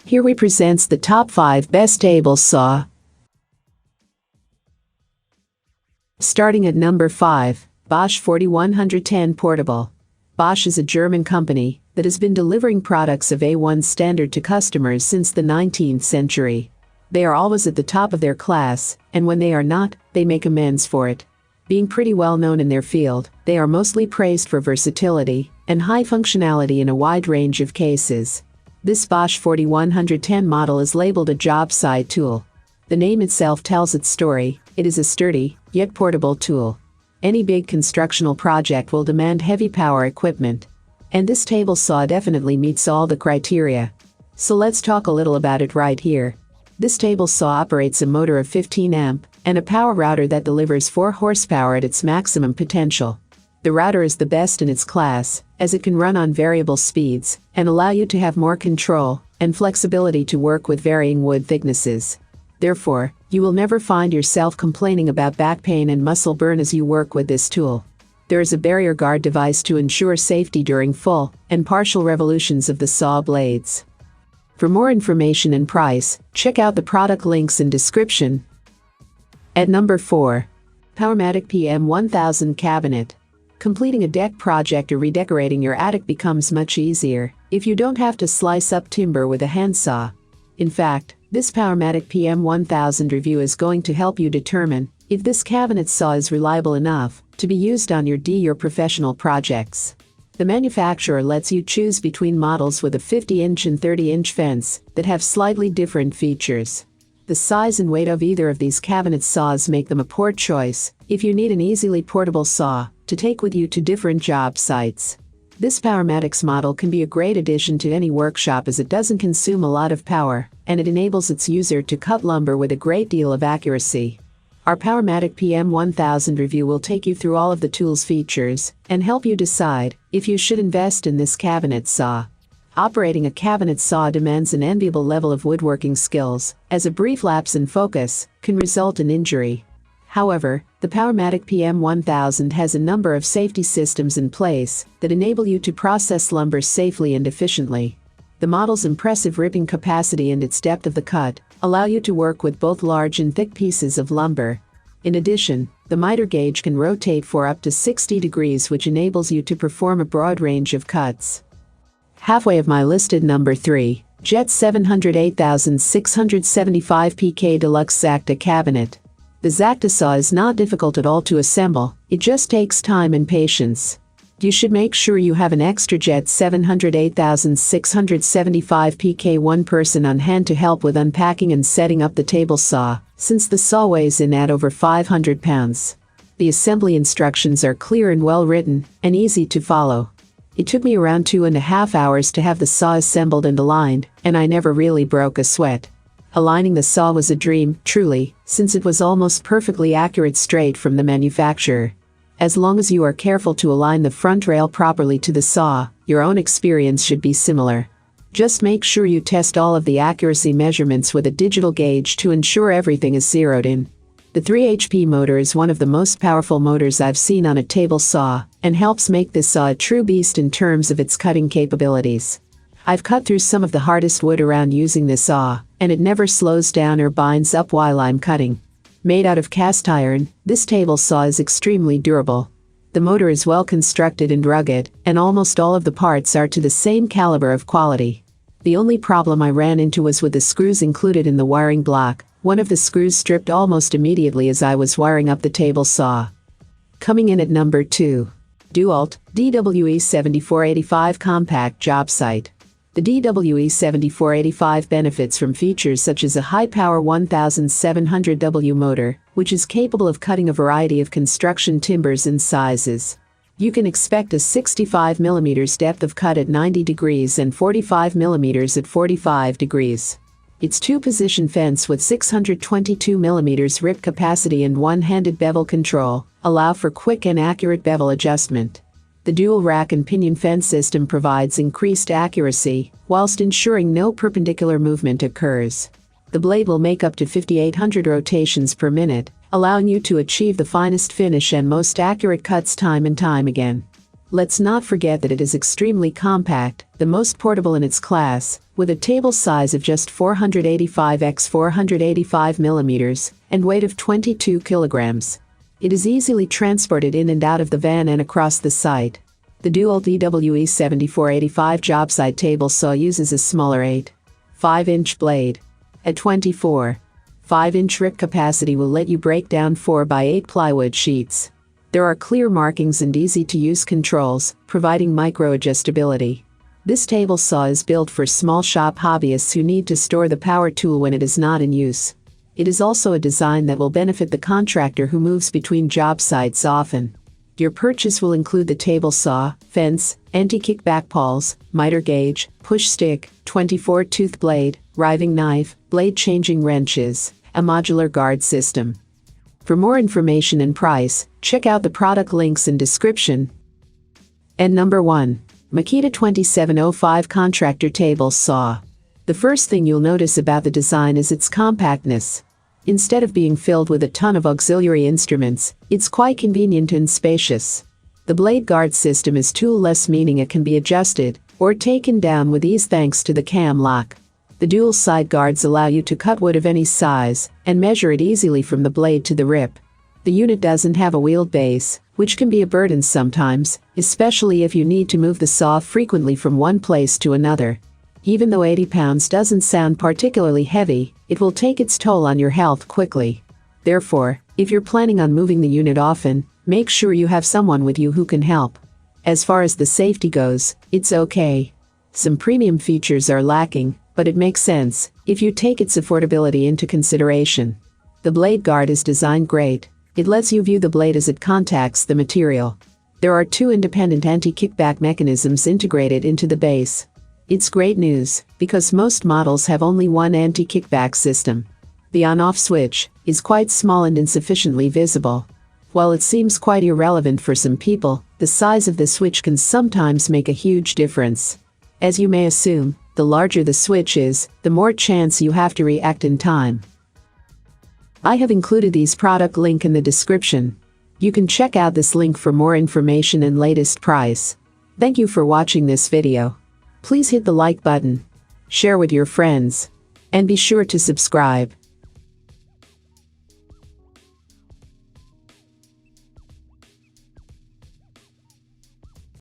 Here we presents the top 5 best table saw. Starting at number 5, Bosch 4110 Portable. Bosch is a German company that has been delivering products of A1 standard to customers since the 19th century. They are always at the top of their class, and when they are not, they make amends for it. Being pretty well known in their field, they are mostly praised for versatility and high functionality in a wide range of cases. This Bosch 4110 model is labeled a Jobsite tool. The name itself tells its story. It is a sturdy, yet portable tool. Any big constructional project will demand heavy power equipment, and this table saw definitely meets all the criteria. So let's talk a little about it right here. This table saw operates a motor of 15 amp and a power router that delivers 4 horsepower at its maximum potential. The router is the best in its class, as it can run on variable speeds and allow you to have more control and flexibility to work with varying wood thicknesses. Therefore, you will never find yourself complaining about back pain and muscle burn as you work with this tool. There is a barrier guard device to ensure safety during full and partial revolutions of the saw blades. For more information and price, check out the product links in description. At number 4, Powermatic PM1000 Cabinet. Completing a deck project or redecorating your attic becomes much easier if you don't have to slice up timber with a handsaw. In fact, this Powermatic PM1000 review is going to help you determine if this cabinet saw is reliable enough to be used on your professional projects. The manufacturer lets you choose between models with a 50-inch and 30-inch fence that have slightly different features. The size and weight of either of these cabinet saws make them a poor choice if you need an easily portable saw to take with you to different job sites. This Powermatic's model can be a great addition to any workshop as it doesn't consume a lot of power, and it enables its user to cut lumber with a great deal of accuracy. Our Powermatic PM1000 review will take you through all of the tool's features and help you decide if you should invest in this cabinet saw. Operating a cabinet saw demands an enviable level of woodworking skills, as a brief lapse in focus can result in injury. However, the Powermatic PM1000 has a number of safety systems in place that enable you to process lumber safely and efficiently. The model's impressive ripping capacity and its depth of the cut allow you to work with both large and thick pieces of lumber. In addition, the miter gauge can rotate for up to 60 degrees, which enables you to perform a broad range of cuts. Halfway of my listed number 3, Jet 708,675 PK Deluxe Xacta Cabinet. The Xacta saw is not difficult at all to assemble, it just takes time and patience. You should make sure you have an extra Jet 708,675 PK one person on hand to help with unpacking and setting up the table saw, since the saw weighs in at over 500 pounds. The assembly instructions are clear and well written, and easy to follow. It took me around 2.5 hours to have the saw assembled and aligned, and I never really broke a sweat. Aligning the saw was a dream, truly, since it was almost perfectly accurate straight from the manufacturer. As long as you are careful to align the front rail properly to the saw, your own experience should be similar. Just make sure you test all of the accuracy measurements with a digital gauge to ensure everything is zeroed in. The 3 HP motor is one of the most powerful motors I've seen on a table saw, and helps make this saw a true beast in terms of its cutting capabilities. I've cut through some of the hardest wood around using this saw, and it never slows down or binds up while I'm cutting. Made out of cast iron, this table saw is extremely durable. The motor is well constructed and rugged, and almost all of the parts are to the same caliber of quality. The only problem I ran into was with the screws included in the wiring block. One of the screws stripped almost immediately as I was wiring up the table saw. Coming in at number 2, Dewalt DWE7485 Compact Jobsite. The DWE7485 benefits from features such as a high-power 1700W motor, which is capable of cutting a variety of construction timbers and sizes. You can expect a 65 mm depth of cut at 90 degrees and 45 mm at 45 degrees. Its 2-position fence with 622 mm rip capacity and one-handed bevel control allow for quick and accurate bevel adjustment. The dual rack and pinion fence system provides increased accuracy, whilst ensuring no perpendicular movement occurs. The blade will make up to 5,800 rotations per minute, allowing you to achieve the finest finish and most accurate cuts time and time again. Let's not forget that it is extremely compact, the most portable in its class, with a table size of just 485 x 485 millimeters and weight of 22 kilograms. It is easily transported in and out of the van and across the site. The Dewalt DWE7485 Jobsite table saw uses a smaller 8.5-inch blade. A 24.5-inch rip capacity will let you break down 4x8 plywood sheets. There are clear markings and easy-to-use controls, providing micro-adjustability. This table saw is built for small shop hobbyists who need to store the power tool when it is not in use. It is also a design that will benefit the contractor who moves between job sites often. Your purchase will include the table saw, fence, anti-kickback pawls, miter gauge, push stick, 24-tooth blade, riving knife, blade-changing wrenches, a modular guard system. For more information and price, check out the product links in description. And number 1. Makita 2705 Contractor Table Saw. The first thing you'll notice about the design is its compactness. Instead of being filled with a ton of auxiliary instruments, it's quite convenient and spacious. The blade guard system is tool-less, meaning it can be adjusted or taken down with ease thanks to the cam lock. The dual side guards allow you to cut wood of any size and measure it easily from the blade to the rip. The unit doesn't have a wheeled base, which can be a burden sometimes, especially if you need to move the saw frequently from one place to another. Even though 80 pounds doesn't sound particularly heavy, it will take its toll on your health quickly. Therefore, if you're planning on moving the unit often, make sure you have someone with you who can help. As far as the safety goes, it's okay. Some premium features are lacking, but it makes sense if you take its affordability into consideration. The blade guard is designed great. It lets you view the blade as it contacts the material. There are 2 independent anti-kickback mechanisms integrated into the base. It's great news, because most models have only one anti-kickback system. The on-off switch is quite small and insufficiently visible. While it seems quite irrelevant for some people, the size of the switch can sometimes make a huge difference. As you may assume, the larger the switch is, the more chance you have to react in time. I have included these product link in the description. You can check out this link for more information and latest price. Thank you for watching this video. Please hit the like button, share with your friends, and be sure to subscribe.